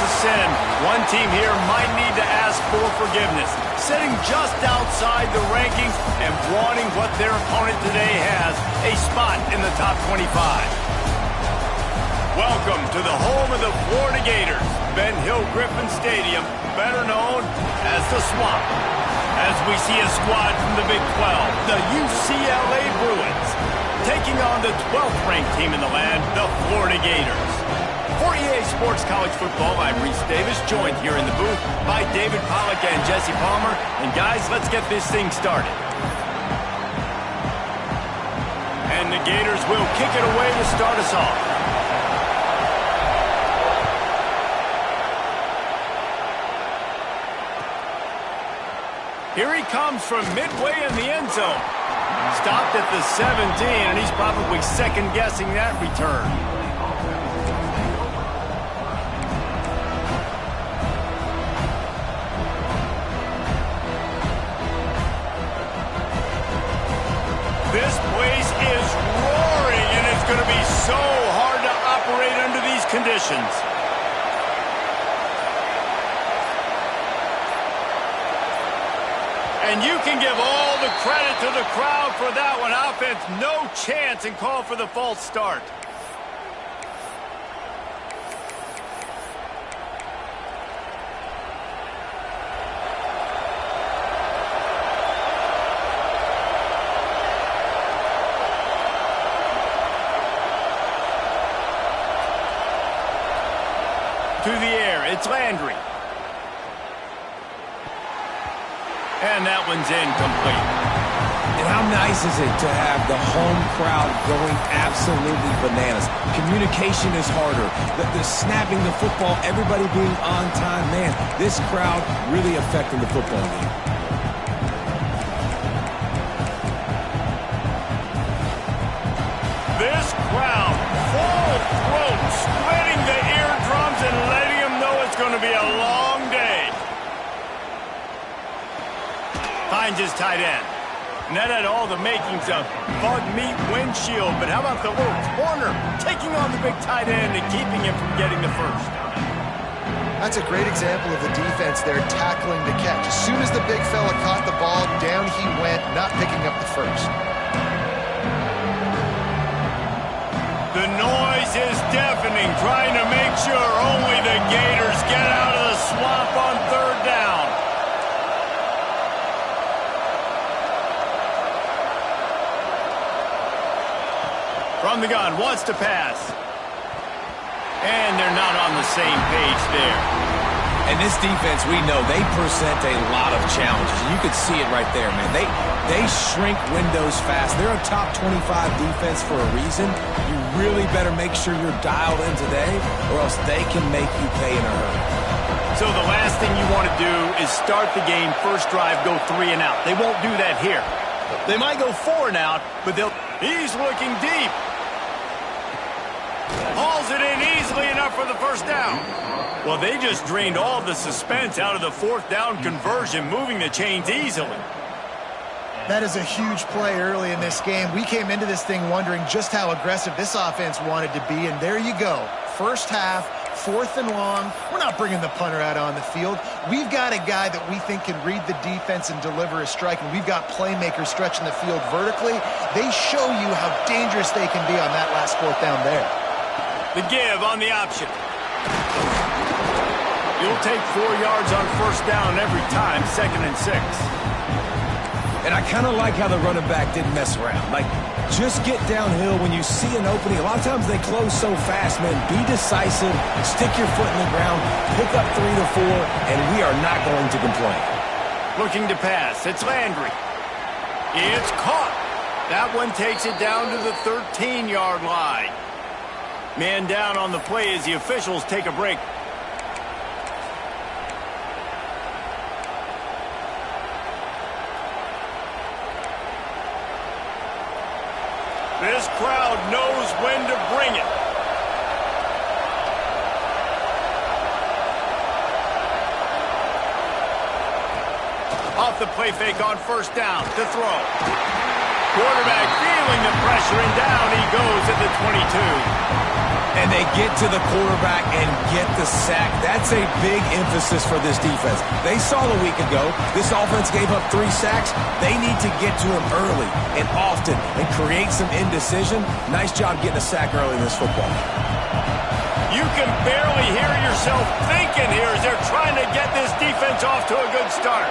a sin. One team here might need to ask for forgiveness, sitting just outside the rankings and wanting what their opponent today has, a spot in the top 25. Welcome to the home of the Florida Gators, Ben Hill Griffin Stadium, better known as the Swamp. As we see a squad from the Big 12, the UCLA Bruins, taking on the 12th-ranked team in the land, the Florida Gators. For EA Sports College Football, I'm Reese Davis, joined here in the booth by David Pollack and Jesse Palmer. And guys, let's get this thing started. And the Gators will kick it away to start us off. Here he comes from midway in the end zone. Stopped at the 17, and he's probably second-guessing that return. This place is roaring, and it's going to be so hard to operate under these conditions. And you can give all the credit to the crowd for that one. Offense, no chance, and call for the false start. To the air, it's Landry. And that one's incomplete. And how nice is it to have the home crowd going absolutely bananas? Communication is harder. The snapping the football, everybody being on time. Man, this crowd really affecting the football game. This crowd, full throat, splitting the eardrums and letting them know it's going to be a long day. Finds his tight end. And that had all the makings of bug meat windshield. But how about the little corner taking on the big tight end and keeping him from getting the first? That's a great example of the defense there tackling the catch. As soon as the big fella caught the ball, down he went, not picking up the first. The noise is deafening, trying to make sure only the Gators get out of the swamp on third down. From the gun, wants to pass. And they're not on the same page there. And this defense, we know, they present a lot of challenges. You could see it right there, man. They shrink windows fast. They're a top 25 defense for a reason. You really better make sure you're dialed in today, or else they can make you pay in a hurry. So the last thing you want to do is start the game, first drive, go 3 and out. They won't do that here. They might go 4 and out, but he's looking deep. Hauls it in easily enough for the first down. Well, they just drained all the suspense out of the fourth down conversion, moving the chains easily. That is a huge play early in this game. We came into this thing wondering just how aggressive this offense wanted to be, and there you go. First half, 4th and long. We're not bringing the punter out on the field. We've got a guy that we think can read the defense and deliver a strike, and we've got playmakers stretching the field vertically. They show you how dangerous they can be on that last 4th down there. The give on the option. You'll take 4 yards on first down every time, 2nd and 6. And I kind of like how the running back didn't mess around. Like, just get downhill when you see an opening. A lot of times they close so fast, man. Be decisive, stick your foot in the ground, pick up 3 to 4, and we are not going to complain. Looking to pass. It's Landry. It's caught. That one takes it down to the 13-yard line. Man down on the play as the officials take a break. This crowd knows when to bring it. Off the play fake on first down to throw. Quarterback feeling the pressure, and down he goes at the 22. And they get to the quarterback and get the sack. That's a big emphasis for this defense. They saw a week ago this offense gave up 3 sacks. They need to get to him early and often and create some indecision. Nice job getting a sack early in this football. You can barely hear yourself thinking here as they're trying to get this defense off to a good start.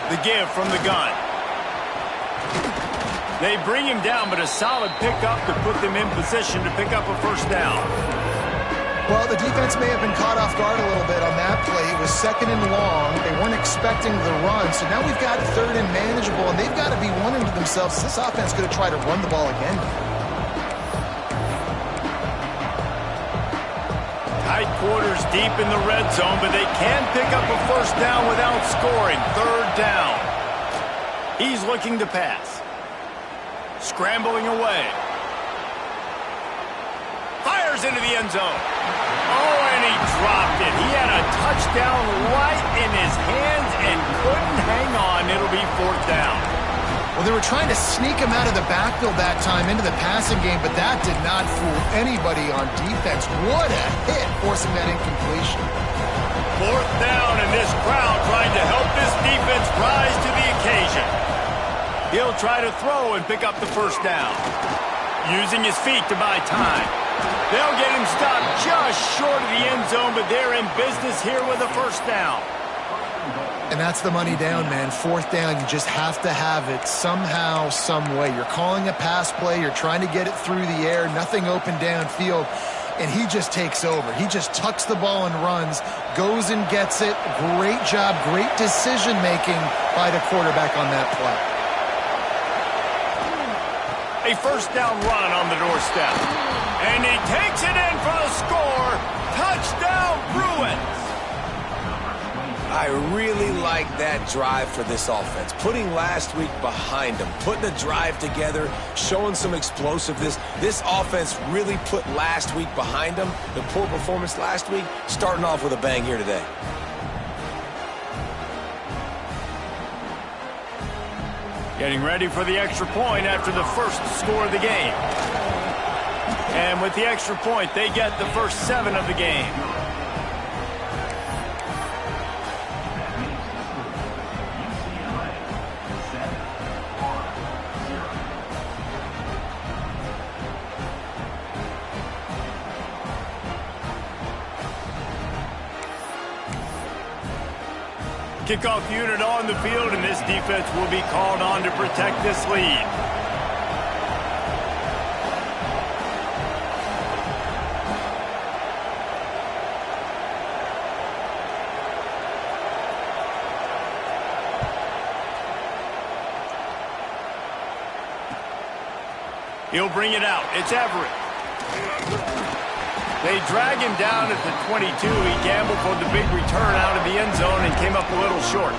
The give from the gun. They bring him down, but a solid pickup to put them in position to pick up a first down. Well, the defense may have been caught off guard a little bit on that play. It was 2nd and long. They weren't expecting the run. So now we've got 3rd and manageable, and they've got to be wondering to themselves, is this offense going to try to run the ball again? Tight quarters deep in the red zone, but they can pick up a first down without scoring. 3rd down. He's looking to pass. Scrambling away. Fires into the end zone. Oh, and he dropped it. He had a touchdown right in his hands and couldn't hang on. It'll be 4th down. Well, they were trying to sneak him out of the backfield that time into the passing game, but that did not fool anybody on defense. What a hit, forcing that incompletion. 4th down, and this crowd trying to help this defense rise to the occasion. He'll try to throw and pick up the first down. Using his feet to buy time. They'll get him stopped just short of the end zone, but they're in business here with a first down. And that's the money down, man. 4th down, you just have to have it somehow, some way. You're calling a pass play. You're trying to get it through the air. Nothing open downfield. And he just takes over. He just tucks the ball and runs, goes and gets it. Great job, great decision-making by the quarterback on that play. A first down run on the doorstep. And he takes it in for the score. Touchdown, Bruins. I really like that drive for this offense. Putting last week behind them, putting a drive together, showing some explosiveness. This offense really put last week behind them. The poor performance last week, starting off with a bang here today. Getting ready for the extra point after the first score of the game. And with the extra point, they get the first 7 of the game. Kickoff unit on the field, and this defense will be called on to protect this lead. He'll bring it out. It's Everett. They drag him down at the 22. He gambled for the big return out of the end zone and came up a little short.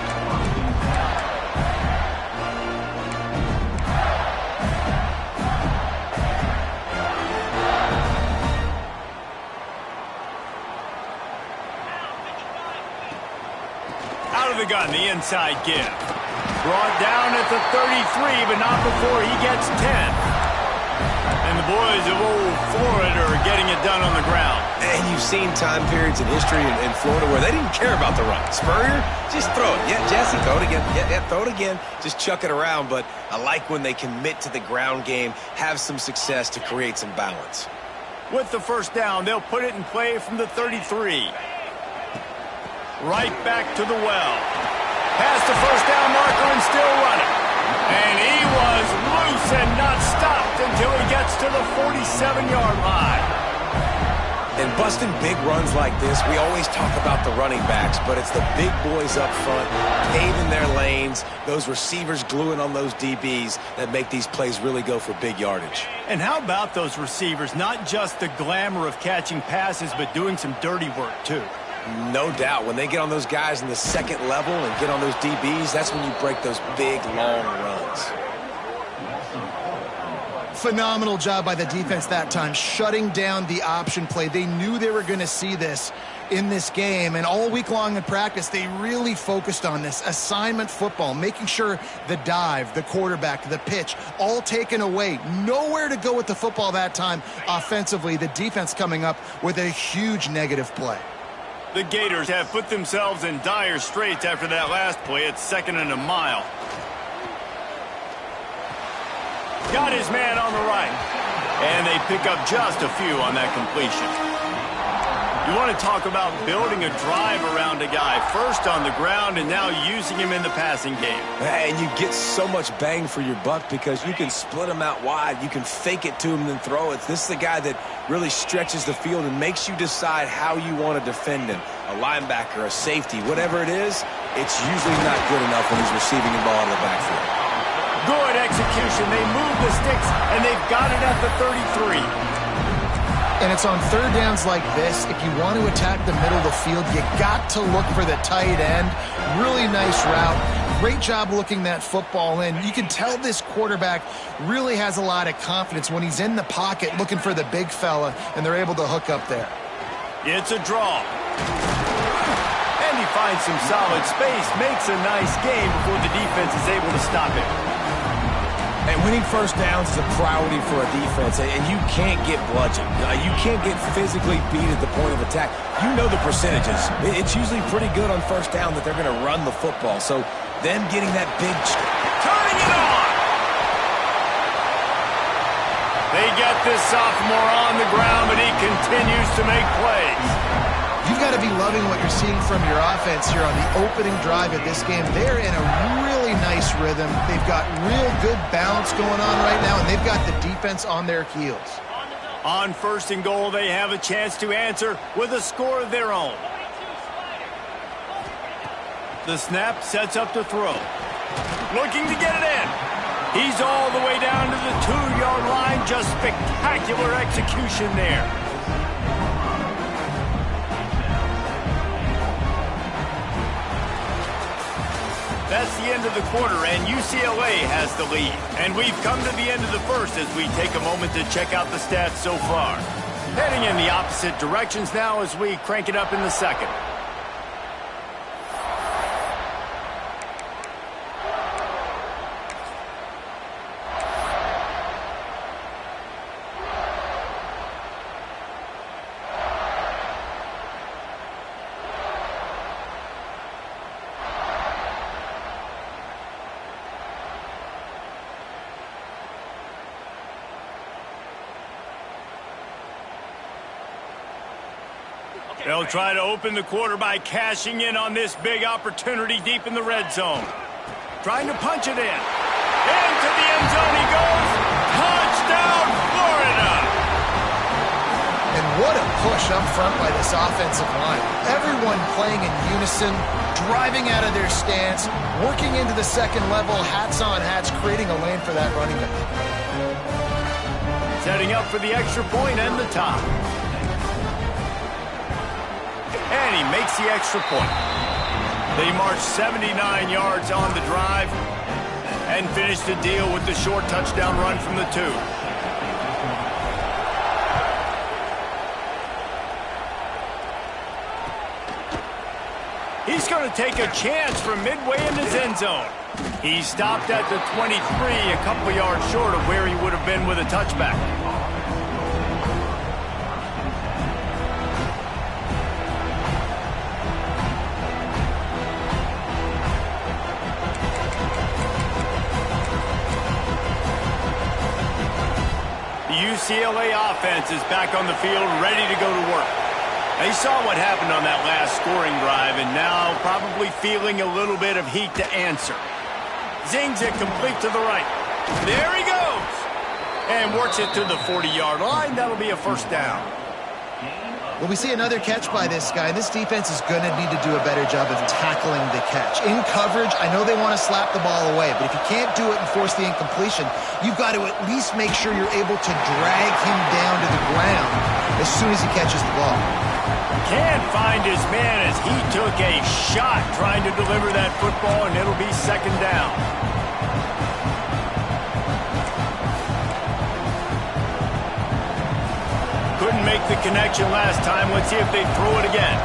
Out of the gun, the inside give. Brought down at the 33, but not before he gets 10. And the boys of old Florida are getting it done on the ground. And you've seen time periods in history in Florida where they didn't care about the run. Spurrier, just throw it. Yeah, Jesse, throw it again. Yeah, throw it again. Just chuck it around. But I like when they commit to the ground game, have some success to create some balance. With the first down, they'll put it in play from the 33. Right back to the well. Past the first down marker and still running. And he was loose and not stopped until he gets to the 47-yard line. And busting big runs like this, we always talk about the running backs, but it's the big boys up front, paving their lanes, those receivers gluing on those DBs that make these plays really go for big yardage. And how about those receivers? Not just the glamour of catching passes, but doing some dirty work, too. No doubt. When they get on those guys in the second level and get on those DBs, that's when you break those big, long runs. Phenomenal job by the defense that time, shutting down the option play. They knew they were going to see this in this game, and all week long in practice, they really focused on this assignment football, making sure the dive, the quarterback, the pitch, all taken away. Nowhere to go with the football that time offensively. The defense coming up with a huge negative play. The Gators have put themselves in dire straits after that last play. It's 2nd and a mile. Got his man on the right. And they pick up just a few on that completion. You want to talk about building a drive around a guy. First on the ground and now using him in the passing game. And you get so much bang for your buck because you can split him out wide. You can fake it to him and then throw it. This is the guy that really stretches the field and makes you decide how you want to defend him. A linebacker, a safety, whatever it is, it's usually not good enough when he's receiving the ball out of the backfield. Good execution. They move the sticks, and they've got it at the 33. And it's on third downs like this. If you want to attack the middle of the field, you got to look for the tight end. Really nice route. Great job looking that football in. You can tell this quarterback really has a lot of confidence when he's in the pocket looking for the big fella, and they're able to hook up there. It's a draw. And he finds some solid space, makes a nice game before the defense is able to stop it. And winning first downs is a priority for a defense, and you can't get bludgeoned. You can't get physically beat at the point of attack. You know the percentages. It's usually pretty good on first down that they're going to run the football. So them getting that big... Turning it on! They get this sophomore on the ground, but he continues to make plays. You've got to be loving what you're seeing from your offense here on the opening drive of this game. They're in a really nice rhythm. They've got real good balance going on right now, and they've got the defense on their heels. On 1st and goal, they have a chance to answer with a score of their own. The snap sets up to throw. Looking to get it in. He's all the way down to the 2-yard line. Just spectacular execution there. That's the end of the quarter, and UCLA has the lead. And we've come to the end of the first as we take a moment to check out the stats so far. Heading in the opposite directions now as we crank it up in the second. They'll try to open the quarter by cashing in on this big opportunity deep in the red zone. Trying to punch it in. Into the end zone he goes. Touchdown, Florida! And what a push up front by this offensive line. Everyone playing in unison, driving out of their stance, working into the second level, hats on hats, creating a lane for that running back. Setting up for the extra point and the top. And he makes the extra point. They march 79 yards on the drive and finish the deal with the short touchdown run from the 2. He's going to take a chance from midway in his end zone. He stopped at the 23, a couple yards short of where he would have been with a touchback. UCLA offense is back on the field, ready to go to work. They saw what happened on that last scoring drive, and now probably feeling a little bit of heat to answer. Zings it complete to the right. There he goes! And works it to the 40-yard line. That'll be a first down. Well, we see another catch by this guy. This defense is going to need to do a better job of tackling the catch. In coverage, I know they want to slap the ball away, but if you can't do it and force the incompletion, you've got to at least make sure you're able to drag him down to the ground as soon as he catches the ball. Can't find his man as he took a shot trying to deliver that football, and it'll be second down. Couldn't make the connection last time. Let's see if they throw it again.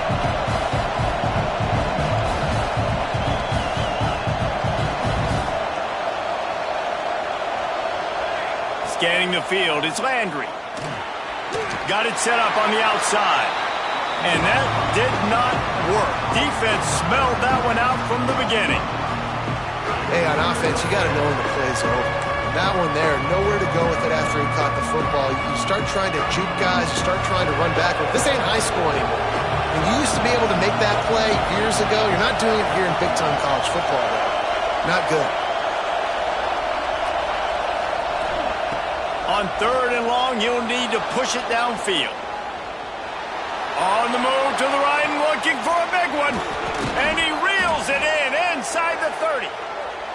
Scanning the field, it's Landry. Got it set up on the outside. And that did not work. Defense smelled that one out from the beginning. Hey, on offense, you got to know when the play's over. That one there, nowhere to go with it after he caught the football. You start trying to juke guys, you start trying to run backward. This ain't high school anymore. When you used to be able to make that play years ago, you're not doing it here in big-time college football, though. Not good. On 3rd and long, you'll need to push it downfield. On the move to the right and looking for a big one. And he reels it in inside the 30.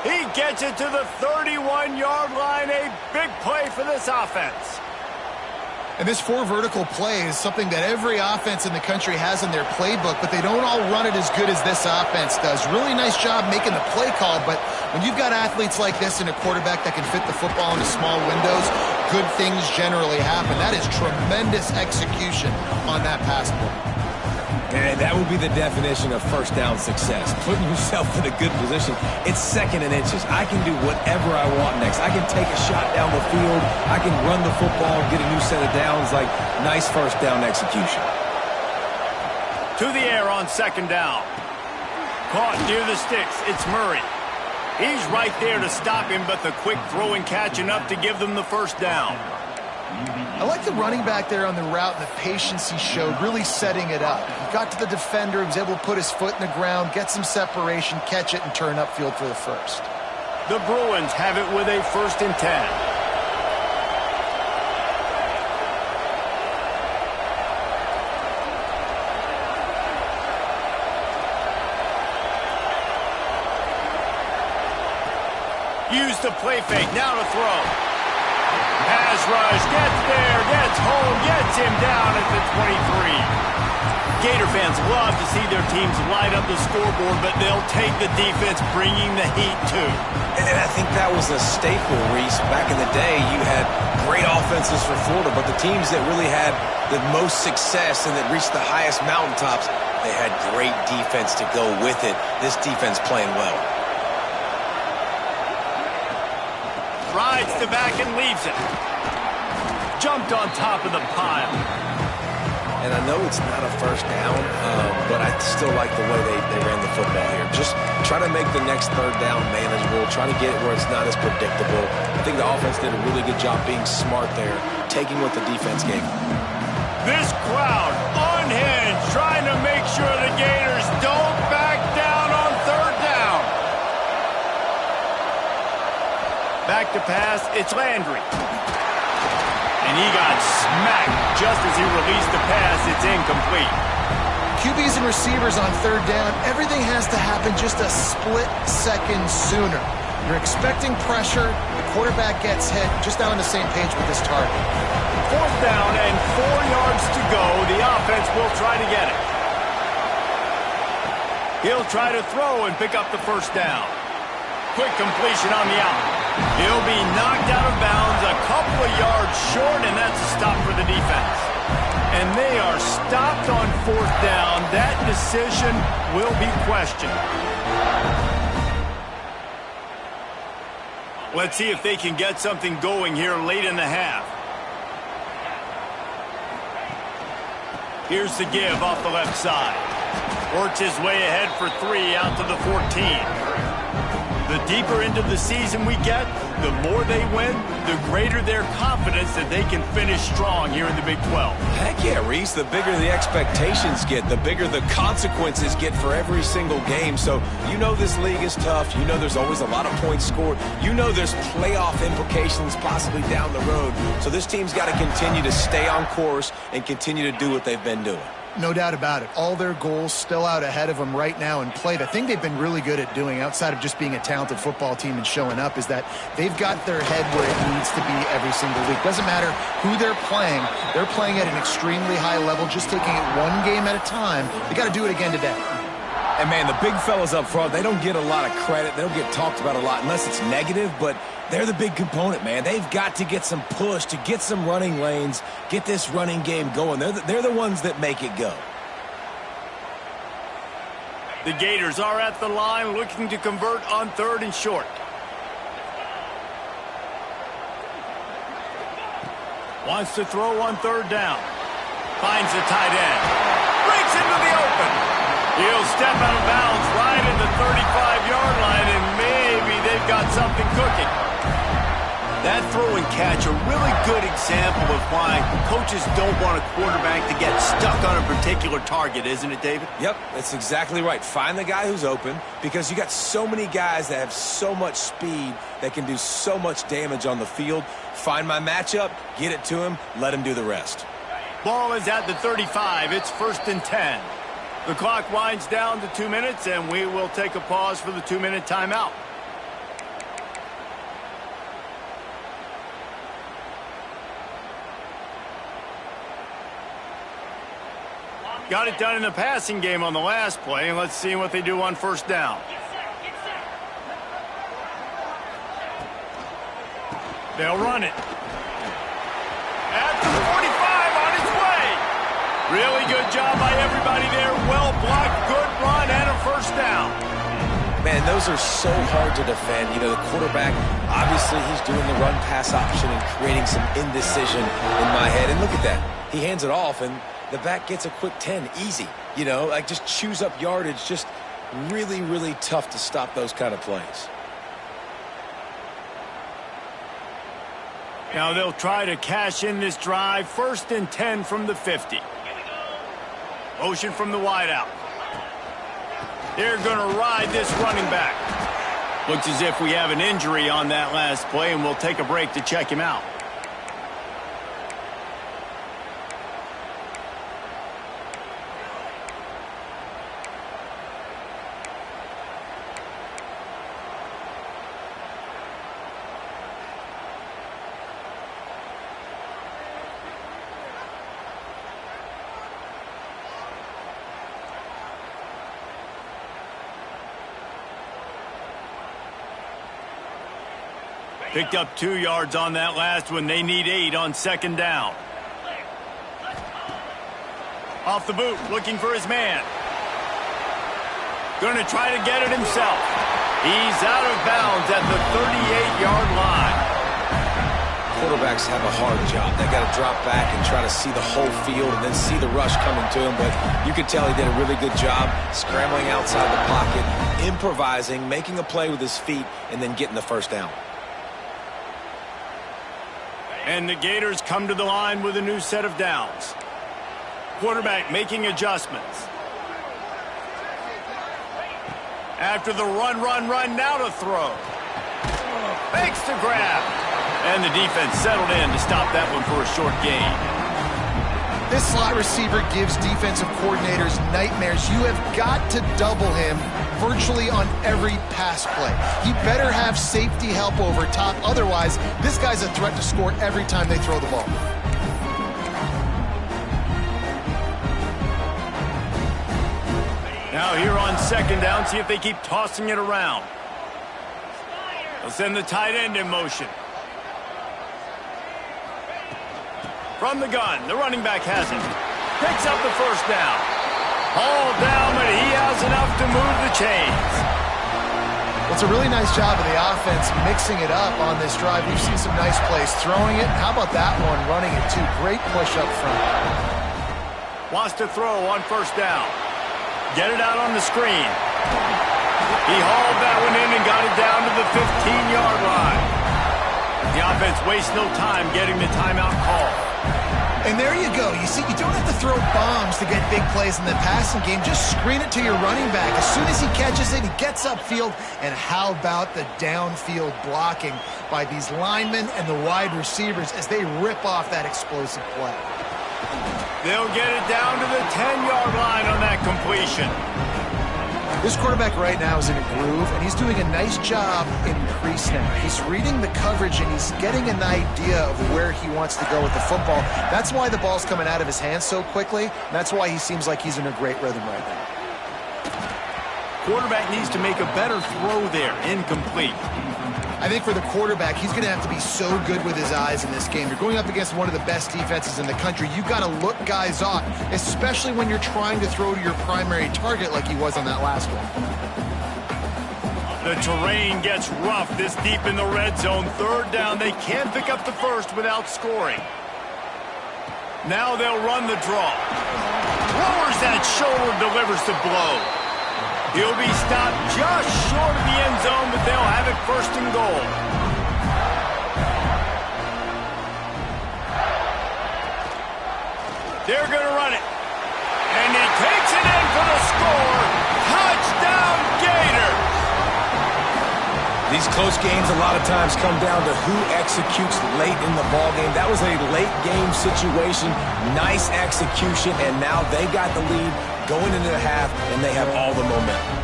He gets it to the 31-yard line. A big play for this offense. And this 4 vertical play is something that every offense in the country has in their playbook, but they don't all run it as good as this offense does. Really nice job making the play call, but when you've got athletes like this and a quarterback that can fit the football into small windows, good things generally happen. That is tremendous execution on that pass play. And that will be the definition of first down success. Putting yourself in a good position. It's 2nd and inches. I can do whatever I want next. I can take a shot down the field. I can run the football and get a new set of downs. Like, nice first down execution. To the air on 2nd down. Caught near the sticks. It's Murray. He's right there to stop him, but the quick throw and catch enough to give them the first down. I like the running back there on the route and the patience he showed, really setting it up. He got to the defender, he was able to put his foot in the ground, get some separation, catch it, and turn upfield for the first. The Bruins have it with a 1st and 10. Use the play fake, now to throw. Pass rush, gets there, gets home, gets him down at the 23. Gator fans love to see their teams light up the scoreboard, but they'll take the defense bringing the heat too. And I think that was a staple, Reese. Back in the day, you had great offenses for Florida, but the teams that really had the most success and that reached the highest mountaintops, they had great defense to go with it. This defense playing well. Rides the back and leaves it. Jumped on top of the pile. And I know it's not a first down, but I still like the way they ran the football here. Just try to make the next 3rd down manageable. Try to get it where it's not as predictable. I think the offense did a really good job being smart there, taking what the defense gave them. This crowd unhinged, trying to make sure the Gators don't back down on 3rd down. Back to pass, it's Landry. And he got smacked just as he released the pass. It's incomplete. QBs and receivers on 3rd down, everything has to happen just a split second sooner. You're expecting pressure, the quarterback gets hit, just not on the same page with this target. 4th down and 4 yards to go. The offense will try to get it. He'll try to throw and pick up the first down. Quick completion on the out. He'll be knocked out of bounds a couple of yards short, and that's a stop for the defense. And they are stopped on 4th down. That decision will be questioned. Let's see if they can get something going here late in the half. Here's the give off the left side. Works his way ahead for 3 out to the 14. The deeper into the season we get, the more they win, the greater their confidence that they can finish strong here in the Big 12. Heck yeah, Reese. The bigger the expectations get, the bigger the consequences get for every single game. So you know this league is tough. You know there's always a lot of points scored. You know there's playoff implications possibly down the road. So this team's got to continue to stay on course and continue to do what they've been doing. No doubt about it. All their goals still out ahead of them right now in play. The thing they've been really good at doing, outside of just being a talented football team and showing up, is that they've got their head where it needs to be every single week. Doesn't matter who they're playing at an extremely high level, just taking it one game at a time. They got to do it again today. And, man, the big fellas up front, they don't get a lot of credit. They don't get talked about a lot unless it's negative, but They're the big component, man. They've got to get some push, to get some running lanes, get this running game going. They're the ones that make it go. The Gators are at the line looking to convert on 3rd and short. Wants to throw on 3rd down. Finds the tight end. Breaks into the open. He'll step out of bounds right at the 35-yard line, and maybe they've got something cooking. That throw and catch, a really good example of why coaches don't want a quarterback to get stuck on a particular target, isn't it, David? Yep, that's exactly right. Find the guy who's open, because you got so many guys that have so much speed that can do so much damage on the field. Find my matchup, get it to him, let him do the rest. Ball is at the 35. It's 1st and 10. The clock winds down to 2 minutes, and we will take a pause for the 2-minute timeout. Got it done in the passing game on the last play, and let's see what they do on 1st down. They'll run it. At the 45, on its way. Really good job by everybody there. Well blocked, good run, and a 1st down. Man, those are so hard to defend. You know, the quarterback, obviously he's doing the run-pass option and creating some indecision in my head. And look at that. He hands it off, and the back gets a quick 10, easy. You know, like just chews up yardage. Just really, really tough to stop those kind of plays. Now they'll try to cash in this drive. 1st and 10 from the 50. Motion from the wideout. They're going to ride this running back. Looks as if we have an injury on that last play, and we'll take a break to check him out. Picked up 2 yards on that last one. They need 8 on 2nd down. Off the boot, looking for his man. Going to try to get it himself. He's out of bounds at the 38-yard line. Quarterbacks have a hard job. They got to drop back and try to see the whole field and then see the rush coming to him. But you could tell he did a really good job scrambling outside the pocket, improvising, making a play with his feet, and then getting the 1st down. And the Gators come to the line with a new set of downs. Quarterback making adjustments. After the run, now to throw. Fakes to grab. And the defense settled in to stop that one for a short gain. This slot receiver gives defensive coordinators nightmares. You have got to double him virtually on every pass play. He better have safety help over top. Otherwise, this guy's a threat to score every time they throw the ball. Now here on 2nd down, see if they keep tossing it around. They'll send the tight end in motion. From the gun, the running back has it. Picks up the 1st down. Hauled down, but he has enough to move the chains. Well, it's a really nice job of the offense mixing it up on this drive. We've seen some nice plays throwing it. How about that one, running it too? Great push up front. Wants to throw on 1st down. Get it out on the screen. He hauled that one in and got it down to the 15-yard line. The offense wastes no time getting the timeout call. And there you go. You see, you don't have to throw bombs to get big plays in the passing game. Just screen it to your running back. As soon as he catches it, he gets upfield. And how about the downfield blocking by these linemen and the wide receivers as they rip off that explosive play? They'll get it down to the 10-yard line on that completion. This quarterback right now is in a groove, and he's doing a nice job in pre-snap. He's reading the coverage, and he's getting an idea of where he wants to go with the football. That's why the ball's coming out of his hands so quickly, and that's why he seems like he's in a great rhythm right now. Quarterback needs to make a better throw there. Incomplete. I think for the quarterback, he's going to have to be so good with his eyes in this game. You're going up against one of the best defenses in the country. You've got to look guys off, especially when you're trying to throw to your primary target like he was on that last one. The terrain gets rough this deep in the red zone. Third down, they can't pick up the first without scoring. Now they'll run the draw. Lowers that shoulder, delivers the blow. He'll be stopped just short of the end zone, but they'll have it first and goal. They're going to run it. And he takes it in for the score. Touchdown, Gators! These close games a lot of times come down to who executes late in the ballgame. That was a late game situation. Nice execution, and now they got the lead going into the half, and they have all the momentum.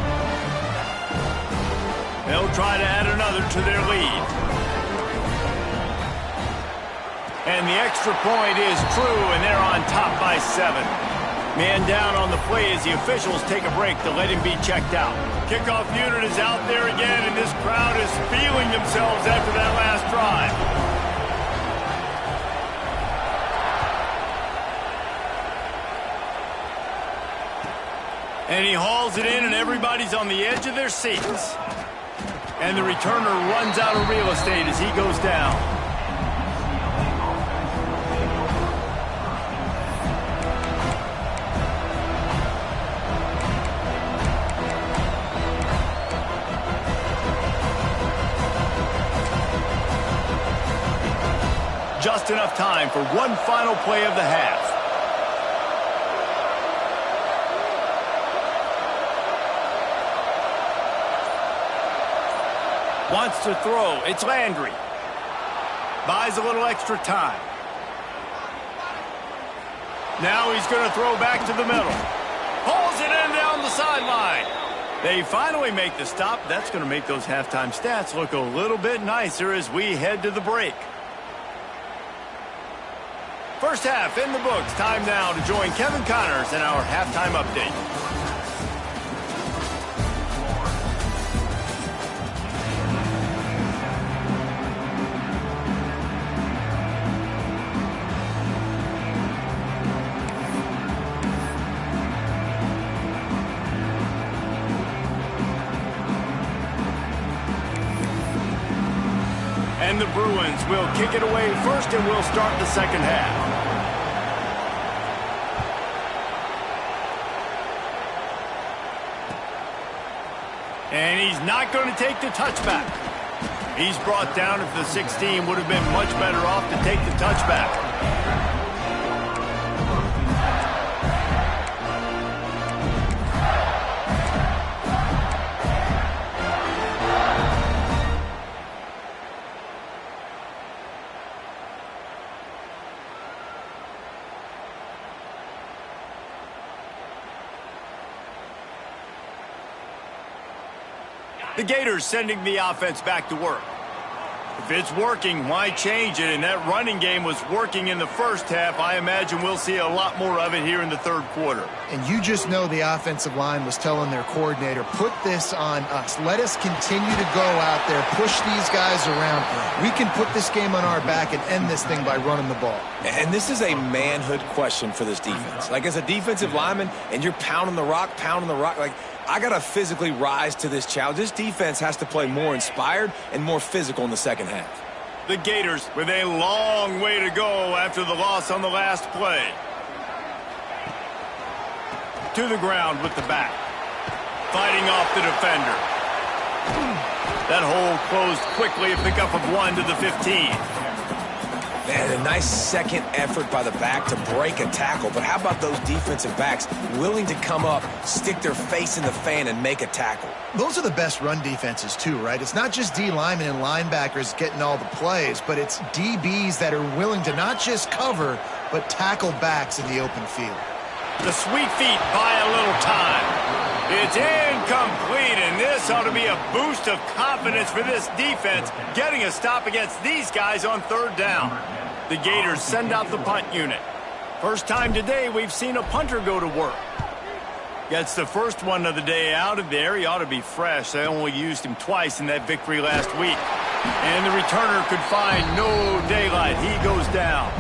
They'll try to add another to their lead. And the extra point is true, and they're on top by 7. Man down on the play as the officials take a break to let him be checked out. Kickoff unit is out there again, and this crowd is feeling themselves after that last drive. And he hauls it in, and everybody's on the edge of their seats. And the returner runs out of real estate as he goes down. Just enough time for one final play of the half. Wants to throw. It's Landry. Buys a little extra time. Now he's going to throw back to the middle. Pulls it in down the sideline. They finally make the stop. That's going to make those halftime stats look a little bit nicer as we head to the break. First half in the books. Time now to join Kevin Connors in our halftime update. And the Bruins will kick it away first, and we'll start the second half. And he's not going to take the touchback. He's brought down. If the 16 would have been much better off to take the touchback. The Gators sending the offense back to work. If it's working, why change it? And that running game was working in the first half. I imagine we'll see a lot more of it here in the third quarter. And you just know the offensive line was telling their coordinator, put this on us. Let us continue to go out there, push these guys around. We can put this game on our back and end this thing by running the ball. And this is a manhood question for this defense. Like, as a defensive lineman, and you're pounding the rock, like, I got to physically rise to this challenge. This defense has to play more inspired and more physical in the second half. The Gators with a long way to go after the loss on the last play. To the ground with the back. Fighting off the defender. That hole closed quickly, a pickup of 1 to the 15. Man, a nice second effort by the back to break a tackle. But how about those defensive backs willing to come up, stick their face in the fan, and make a tackle? Those are the best run defenses, too, right? It's not just D linemen and linebackers getting all the plays, but it's DBs that are willing to not just cover, but tackle backs in the open field. The sweet feet buy a little time. It's incomplete, and this ought to be a boost of confidence for this defense, getting a stop against these guys on third down. The Gators send out the punt unit. First time today we've seen a punter go to work. Gets the first one of the day out of there. He ought to be fresh. They only used him twice in that victory last week. And the returner could find no daylight. He goes down.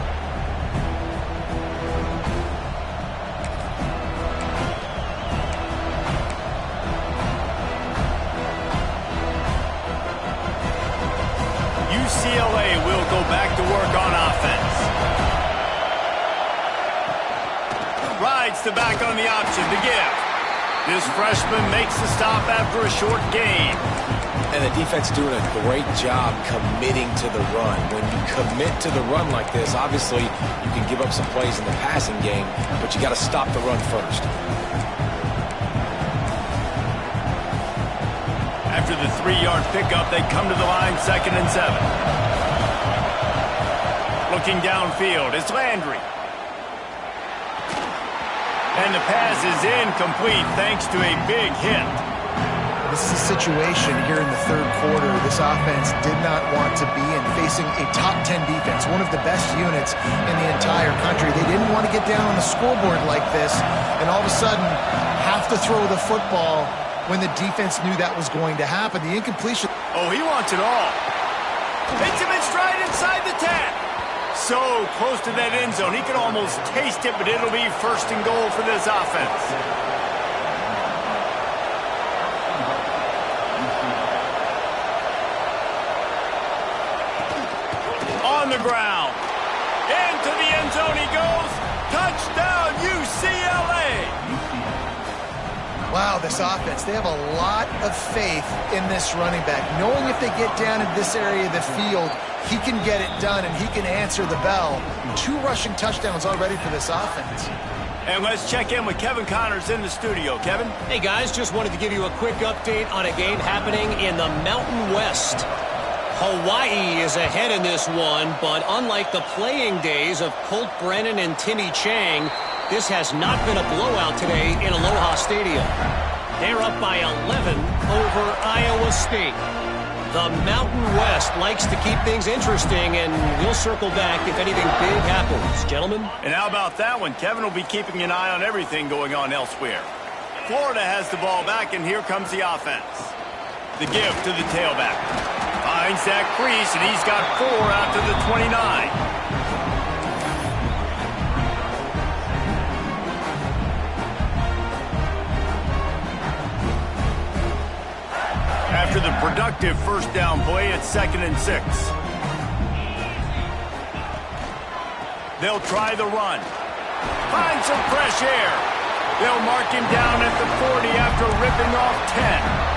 UCLA will go back to work on offense. Rides the back on the option to give. This freshman makes the stop after a short gain. And the defense doing a great job committing to the run. When you commit to the run like this, obviously you can give up some plays in the passing game, but you got to stop the run first. After the 3-yard pickup, they come to the line, 2nd and 7. Looking downfield, it's Landry. And the pass is incomplete thanks to a big hit. This is a situation here in the third quarter this offense did not want to be in, facing a top 10 defense, one of the best units in the entire country. They didn't want to get down on the scoreboard like this and all of a sudden have to throw the football when the defense knew that was going to happen. The incompletion. Oh, he wants it all. Hits him in stride inside the 10. So close to that end zone. He could almost taste it, but it'll be 1st and goal for this offense. On the ground. Into the end zone he goes. Touchdown, UCLA. Wow, this offense, they have a lot of faith in this running back. Knowing if they get down in this area of the field, he can get it done and he can answer the bell. 2 rushing touchdowns already for this offense. And let's check in with Kevin Connors in the studio. Kevin? Hey, guys, just wanted to give you a quick update on a game happening in the Mountain West. Hawaii is ahead in this one, but unlike the playing days of Colt Brennan and Timmy Chang, this has not been a blowout today in Aloha Stadium. They're up by 11 over Iowa State. The Mountain West likes to keep things interesting, and we'll circle back if anything big happens. Gentlemen? And how about that one? Kevin will be keeping an eye on everything going on elsewhere. Florida has the ball back, and here comes the offense. The give to the tailback. Finds that crease, and he's got 4 out to the 29. After the productive 1st down play, it's 2nd and 6. They'll try the run. Find some fresh air. They'll mark him down at the 40 after ripping off 10.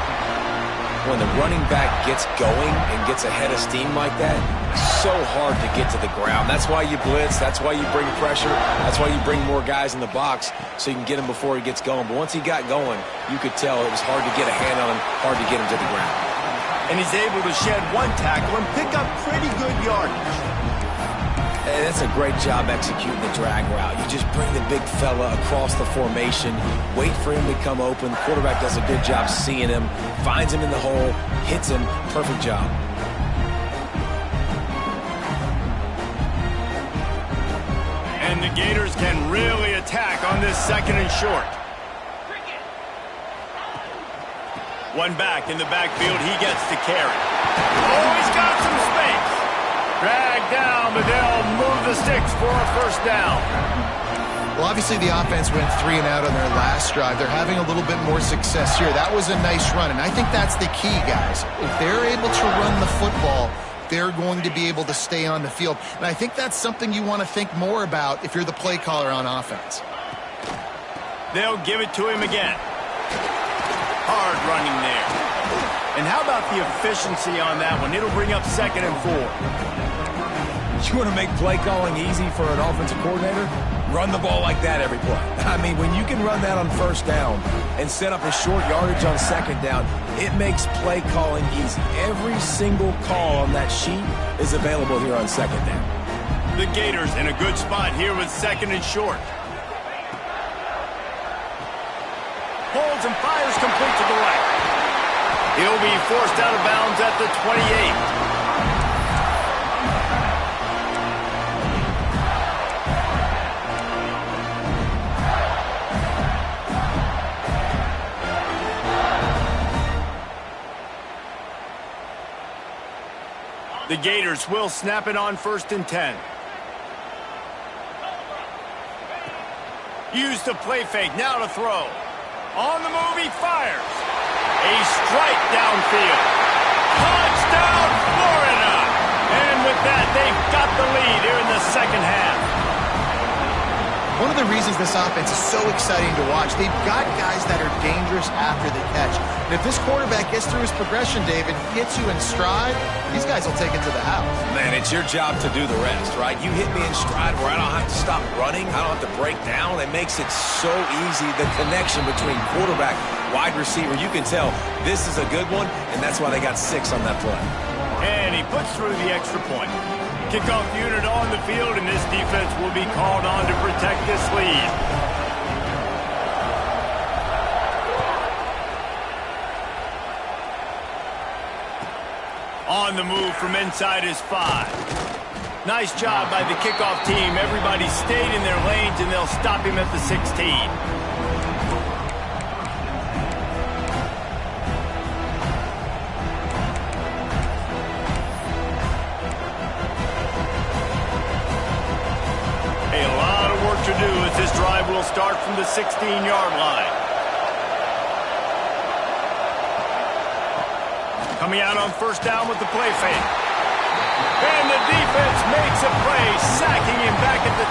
When the running back gets going and gets ahead of steam like that, it's so hard to get to the ground. That's why you blitz. That's why you bring pressure. That's why you bring more guys in the box so you can get him before he gets going. But once he got going, you could tell it was hard to get a hand on him, hard to get him to the ground. And he's able to shed 1 tackle and pick up pretty good yardage. And that's a great job executing the drag route. You just bring the big fella across the formation, wait for him to come open. The quarterback does a good job seeing him, finds him in the hole, hits him. Perfect job. And the Gators can really attack on this 2nd and short. 1 back in the backfield. He gets to carry. Oh, he's got some space. Dragged down, but they'll move the sticks for a 1st down. Well, obviously the offense went 3 and out on their last drive. They're having a little bit more success here. That was a nice run, and I think that's the key, guys. If they're able to run the football, they're going to be able to stay on the field. And I think that's something you want to think more about if you're the play caller on offense. They'll give it to him again. Hard running there. And how about the efficiency on that one? It'll bring up 2nd and 4. You want to make play calling easy for an offensive coordinator? Run the ball like that every play. I mean, when you can run that on 1st down and set up a short yardage on 2nd down, it makes play calling easy. Every single call on that sheet is available here on 2nd down. The Gators in a good spot here with 2nd and short. Holds and fires complete to the right. He'll be forced out of bounds at the 28. The Gators will snap it on 1st and 10. Use the play fake, now to throw. On the move, he fires. A strike downfield. Touchdown, Florida! And with that, they've got the lead here in the second half. One of the reasons this offense is so exciting to watch, they've got guys that are dangerous after the catch. And if this quarterback gets through his progression, David, hits you in stride, these guys will take it to the house. Man, it's your job to do the rest, right? You hit me in stride where I don't have to stop running. I don't have to break down. It makes it so easy. The connection between quarterback, wide receiver, you can tell this is a good one, and that's why they got 6 on that play. And he puts through the extra point. Kickoff unit on the field, and this defense will be called on to protect this lead. On the move from inside his 5. Nice job by the kickoff team. Everybody stayed in their lanes, and they'll stop him at the 16. To do as this drive will start from the 16-yard line. Coming out on 1st down with the play fake. And the defense makes a play, sacking him back at the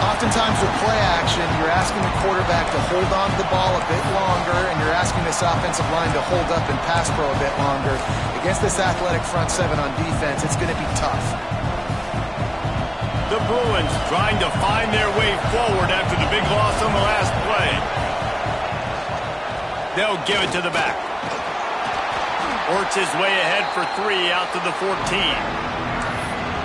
10. Oftentimes with play action, you're asking the quarterback to hold on to the ball a bit longer, and you're asking this offensive line to hold up and pass pro a bit longer. Against this athletic front 7 on defense, it's going to be tough. The Bruins trying to find their way forward after the big loss on the last play. They'll give it to the back. Works his way ahead for 3 out to the 14.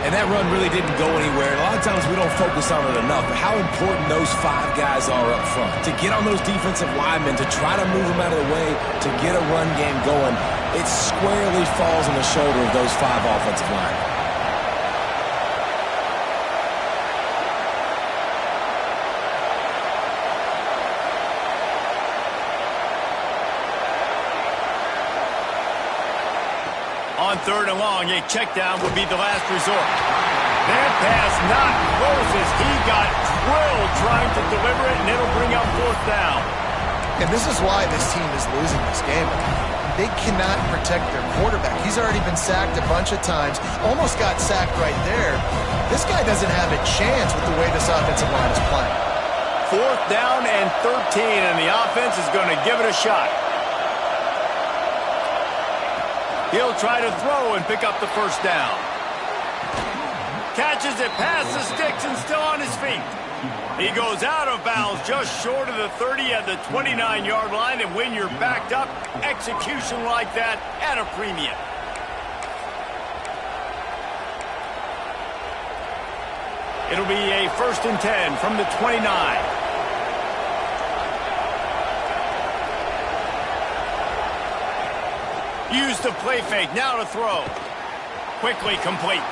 And that run really didn't go anywhere. A lot of times we don't focus on it enough, but how important those 5 guys are up front. To get on those defensive linemen, to try to move them out of the way, to get a run game going, it squarely falls on the shoulder of those 5 offensive linemen. On 3rd and long, a check down would be the last resort. That pass not close as he got drilled trying to deliver it, and it'll bring up 4th down. And this is why this team is losing this game. They cannot protect their quarterback. He's already been sacked a bunch of times, almost got sacked right there. This guy doesn't have a chance with the way this offensive line is playing. 4th down and 13, and the offense is going to give it a shot. He'll try to throw and pick up the 1st down. Catches it past the sticks and still on his feet. He goes out of bounds just short of the 30 at the 29-yard line, and when you're backed up, execution like that at a premium. It'll be a 1st and 10 from the 29. Use the play fake, now to throw. Quickly complete.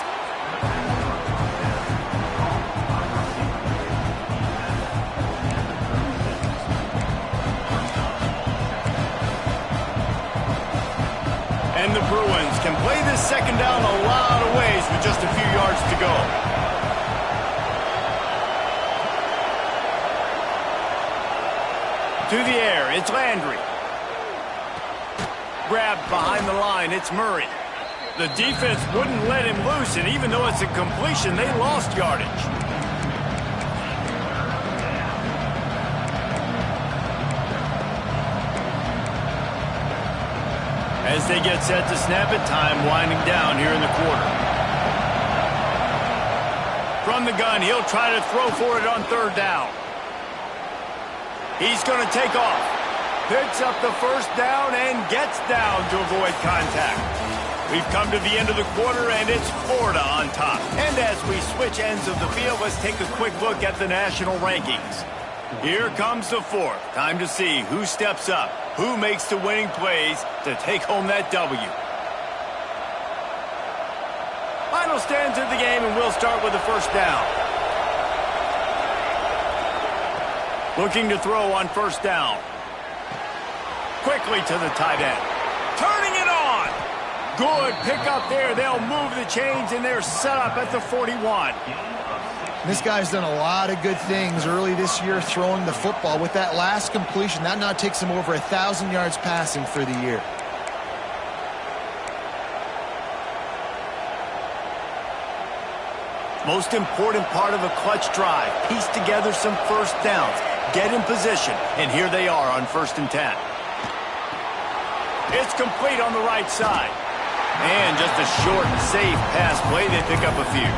And the Bruins can play this 2nd down a lot of ways with just a few yards to go. To the air, it's Landry. Grabbed behind the line, it's Murray. The defense wouldn't let him loose, and even though it's a completion, they lost yardage. As they get set to snap it, time winding down here in the quarter. From the gun, he'll try to throw for it on 3rd down. He's going to take off. Picks up the 1st down and gets down to avoid contact. We've come to the end of the quarter, and it's Florida on top. And as we switch ends of the field, let's take a quick look at the national rankings. Here comes the 4th. Time to see who steps up, who makes the winning plays to take home that W. Final stands of the game, and we'll start with the 1st down. Looking to throw on 1st down. Quickly to the tight end. Turning it on. Good pickup there. They'll move the chains, and they're set up at the 41. This guy's done a lot of good things early this year throwing the football. With that last completion, that now takes him over 1,000 yards passing for the year. Most important part of a clutch drive. Piece together some first downs. Get in position. And here they are on 1st and 10. It's complete on the right side. And just a short, safe pass play. They pick up a few.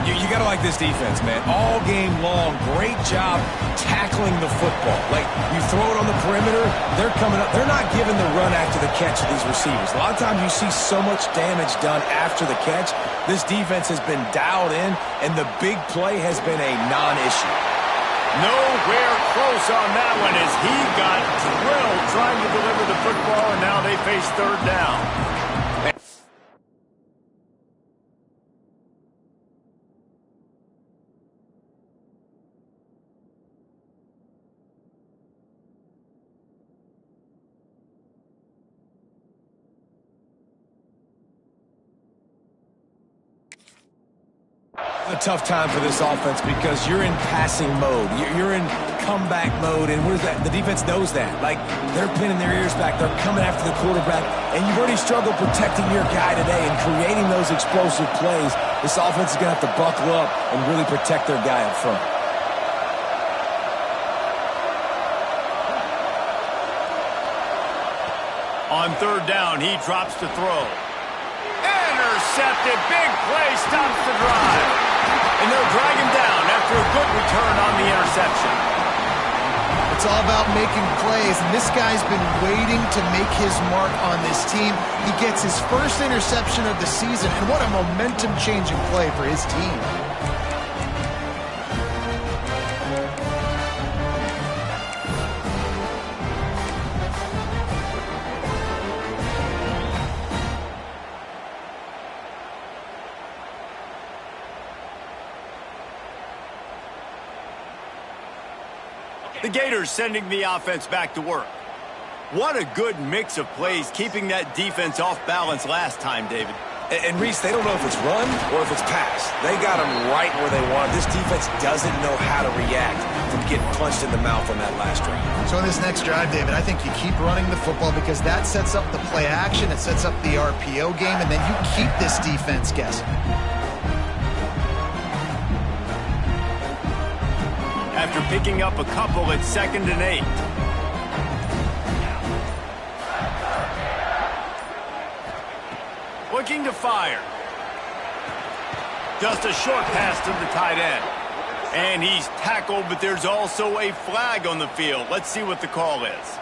You got to like this defense, man. All game long, great job tackling the football. Like, you throw it on the perimeter, they're coming up. They're not giving the run after the catch to these receivers. A lot of times you see so much damage done after the catch. This defense has been dialed in, and the big play has been a non-issue. Nowhere close on that one as he got drilled trying to deliver the football, and now they face 3rd down. A tough time for this offense because you're in passing mode. You're in comeback mode, and what is that? The defense knows that. Like, they're pinning their ears back. They're coming after the quarterback, and you've already struggled protecting your guy today and creating those explosive plays. This offense is going to have to buckle up and really protect their guy up front. On 3rd down, he drops to throw. Intercepted. Big play stops the drive. And they'll drag him down after a good return on the interception. It's all about making plays, and this guy's been waiting to make his mark on this team. He gets his first interception of the season, and what a momentum-changing play for his team. The Gators sending the offense back to work. What a good mix of plays, keeping that defense off balance last time, David. And Reese, they don't know if it's run or if it's pass. They got them right where they want. This defense doesn't know how to react from getting punched in the mouth on that last drive. So in this next drive, David, I think you keep running the football because that sets up the play action, it sets up the RPO game, and then you keep this defense guessing. After picking up a couple at 2nd and 8. Looking to fire. Just a short pass to the tight end. And he's tackled, but there's also a flag on the field. Let's see what the call is.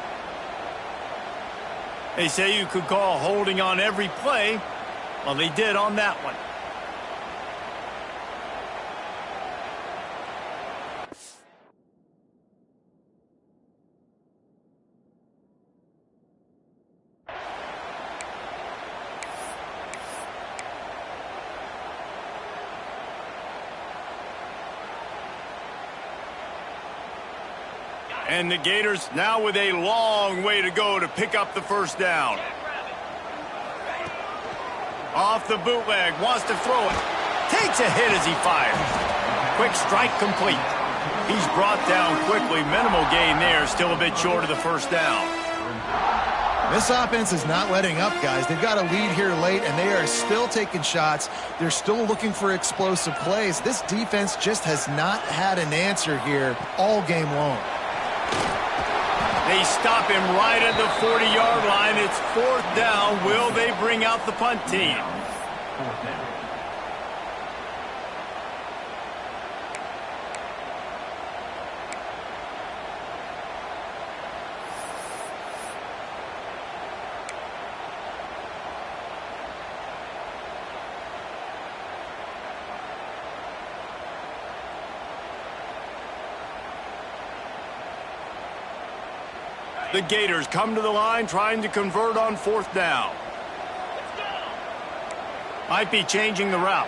They say you could call holding on every play. Well, they did on that one. And the Gators now with a long way to go to pick up the 1st down. Off the bootleg, wants to throw it. Takes a hit as he fires. Quick strike complete. He's brought down quickly. Minimal gain there, still a bit short of the 1st down. This offense is not letting up, guys. They've got a lead here late, and they are still taking shots. They're still looking for explosive plays. This defense just has not had an answer here all game long. They stop him right at the 40-yard line. It's 4th down. Will they bring out the punt team? The Gators come to the line trying to convert on 4th down. Might be changing the route.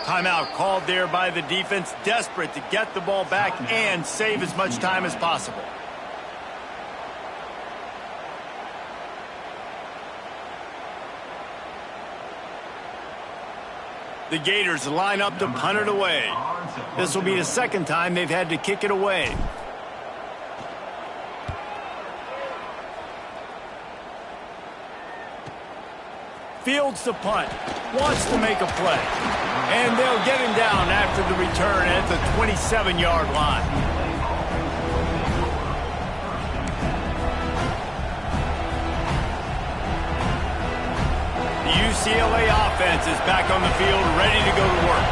Timeout called there by the defense, desperate to get the ball back and save as much time as possible. The Gators line up to punt it away. This will be the second time they've had to kick it away. Fields the punt. Wants to make a play. And they'll get him down after the return at the 27-yard line. UCLA offense is back on the field, ready to go to work.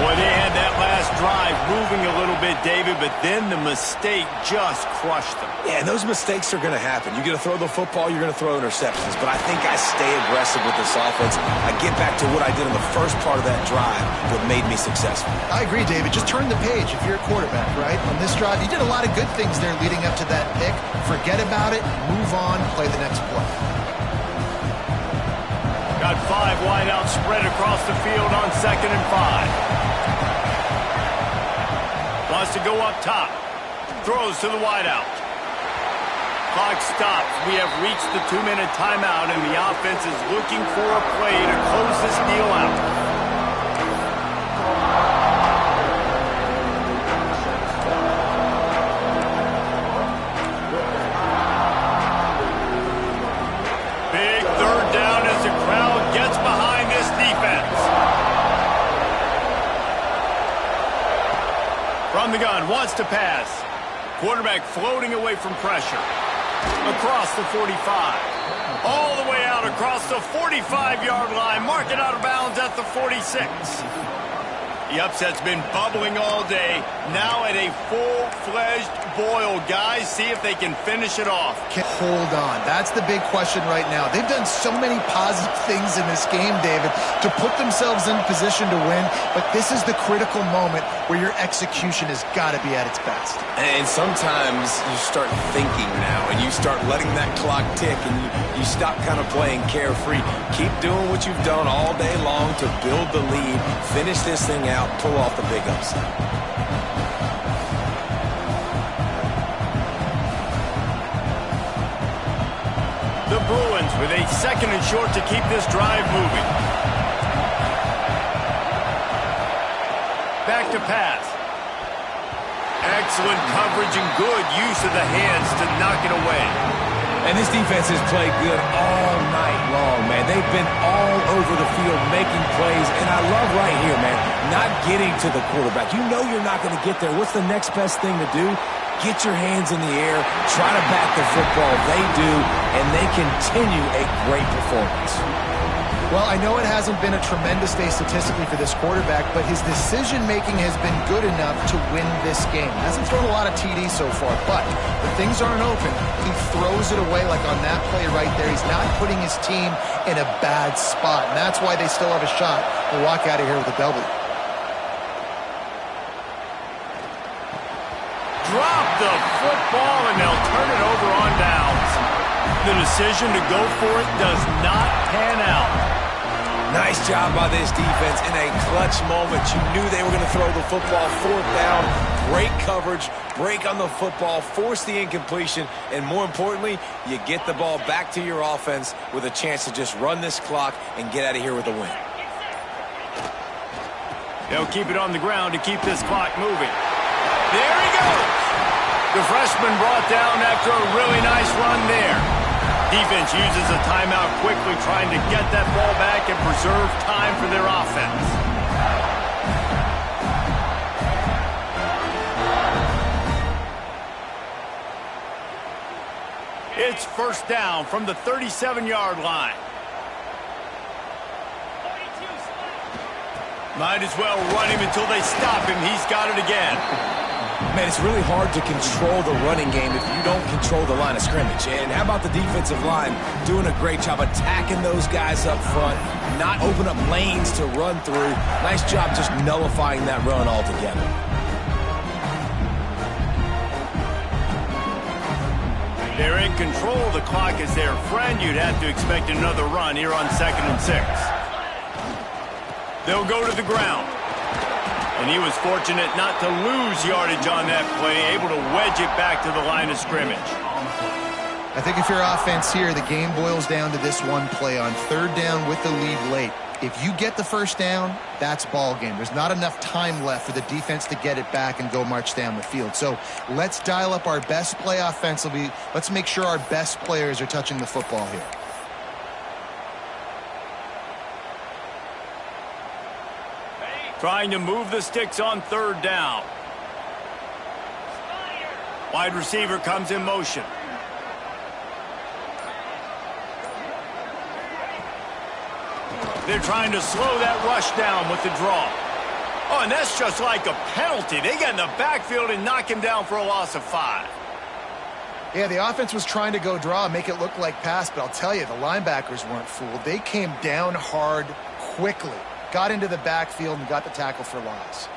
Boy, they had that last drive moving a little bit, David, but then the mistake just crushed them. Yeah, and those mistakes are going to happen. You're going to throw the football, you're going to throw interceptions, but I think I stay aggressive with this offense. I get back to what I did in the first part of that drive, what made me successful. I agree, David. Just turn the page if you're a quarterback, right? On this drive, you did a lot of good things there leading up to that pick. Forget about it, move on, play the next play. Got 5 wideouts spread across the field on 2nd and 5. Wants to go up top. Throws to the wideout. Clock stops. We have reached the 2-minute timeout, and the offense is looking for a play to close this deal out. From the gun, wants to pass. Quarterback floating away from pressure. Across the 45. All the way out across the 45-yard line. Mark it out of bounds at the 46. The upset's been bubbling all day. Now at a full-fledged boil. Guys, see if they can finish it off. Hold on. That's the big question right now. They've done so many positive things in this game, David, to put themselves in position to win. But this is the critical moment where your execution has got to be at its best. And sometimes you start thinking now, and you start letting that clock tick, and you stop kind of playing carefree. Keep doing what you've done all day long to build the lead, finish this thing out, pull off the big upset. The Bruins with a 2nd and short to keep this drive moving. Back to pass. Excellent coverage and good use of the hands to knock it away. And this defense has played good all night long, man. They've been all over the field making plays, and I love right here, man, not getting to the quarterback. You know you're not going to get there. What's the next best thing to do? Get your hands in the air, try to back the football. They do, and they continue a great performance. Well, I know it hasn't been a tremendous day statistically for this quarterback, but his decision-making has been good enough to win this game. Hasn't thrown a lot of TDs so far, but when things aren't open, he throws it away like on that play right there. He's not putting his team in a bad spot, and that's why they still have a shot to walk out of here with a W. Drop the football, and they'll turn it over on downs. The decision to go for it does not pan out. Nice job by this defense in a clutch moment. You knew they were going to throw the football 4th down. Great coverage, break on the football, force the incompletion, and more importantly, you get the ball back to your offense with a chance to just run this clock and get out of here with a win. They'll keep it on the ground to keep this clock moving. There he goes. The freshman brought down after a really nice run there. Defense uses a timeout quickly, trying to get that ball back and preserve time for their offense. It's 1st down from the 37-yard line. Might as well run him until they stop him. He's got it again. Man, it's really hard to control the running game if you don't control the line of scrimmage. And how about the defensive line doing a great job attacking those guys up front, not open up lanes to run through. Nice job just nullifying that run altogether. They're in control. The clock is their friend. You'd have to expect another run here on 2nd and 6. They'll go to the ground. And he was fortunate not to lose yardage on that play, able to wedge it back to the line of scrimmage. I think if you're offense here, the game boils down to this one play on 3rd down with the lead late. If you get the first down, that's ball game. There's not enough time left for the defense to get it back and go march down the field. So let's dial up our best play offensively. Let's make sure our best players are touching the football here. Trying to move the sticks on third down. Wide receiver comes in motion. They're trying to slow that rush down with the draw. Oh, and that's just like a penalty. They get in the backfield and knock him down for a loss of 5. Yeah, the offense was trying to go draw, make it look like pass, but I'll tell you, the linebackers weren't fooled. They came down hard quickly, got into the backfield, and got the tackle for loss.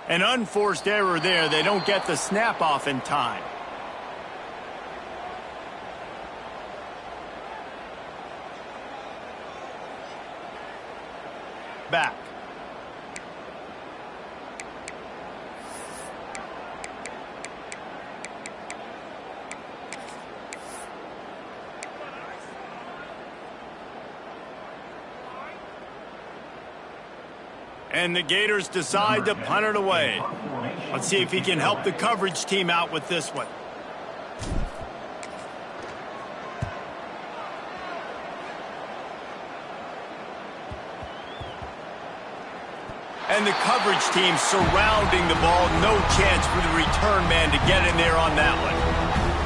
An unforced error there. They don't get the snap off in time. Back. And the Gators decide to punt it away. Let's see if he can help the coverage team out with this one. And the coverage team surrounding the ball. No chance for the return man to get in there on that one.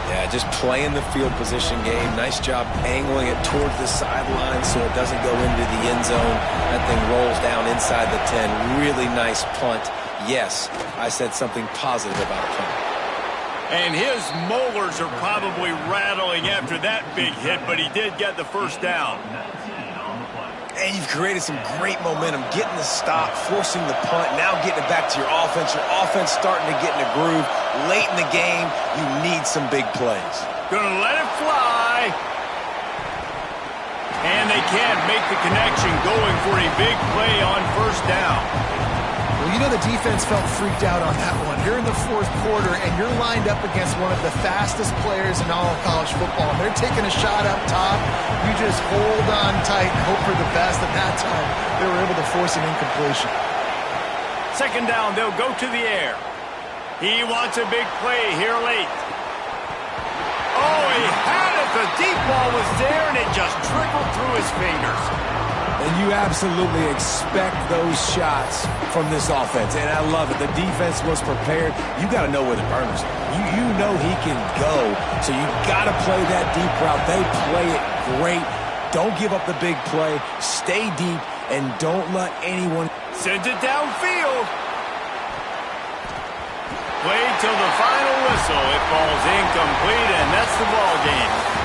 Yeah, just playing the field position game. Nice job angling it towards the sideline so it doesn't go into the end zone. That thing rolls down inside the 10. Really nice punt. Yes, I said something positive about a punt. And his molars are probably rattling after that big hit, but he did get the first down. And you've created some great momentum, getting the stop, forcing the punt, now getting it back to your offense. Your offense starting to get in a groove. Late in the game, you need some big plays. Gonna let it fly. And they can't make the connection, going for a big play on first down. Well, you know the defense felt freaked out on that one. You're in the fourth quarter, and you're lined up against one of the fastest players in all of college football. And they're taking a shot up top. You just hold on tight and hope for the best. At that time, they were able to force an incompletion. Second down, they'll go to the air. He wants a big play here late. Oh, he had it. The deep ball was there, and it just trickled through his fingers. And you absolutely expect those shots from this offense, and I love it. The defense was prepared. You got to know where the burners are. You know he can go, so you got to play that deep route. They play it great. Don't give up the big play. Stay deep, and don't let anyone... Sends it downfield. Played till the final whistle. It falls incomplete, and that's the ball game.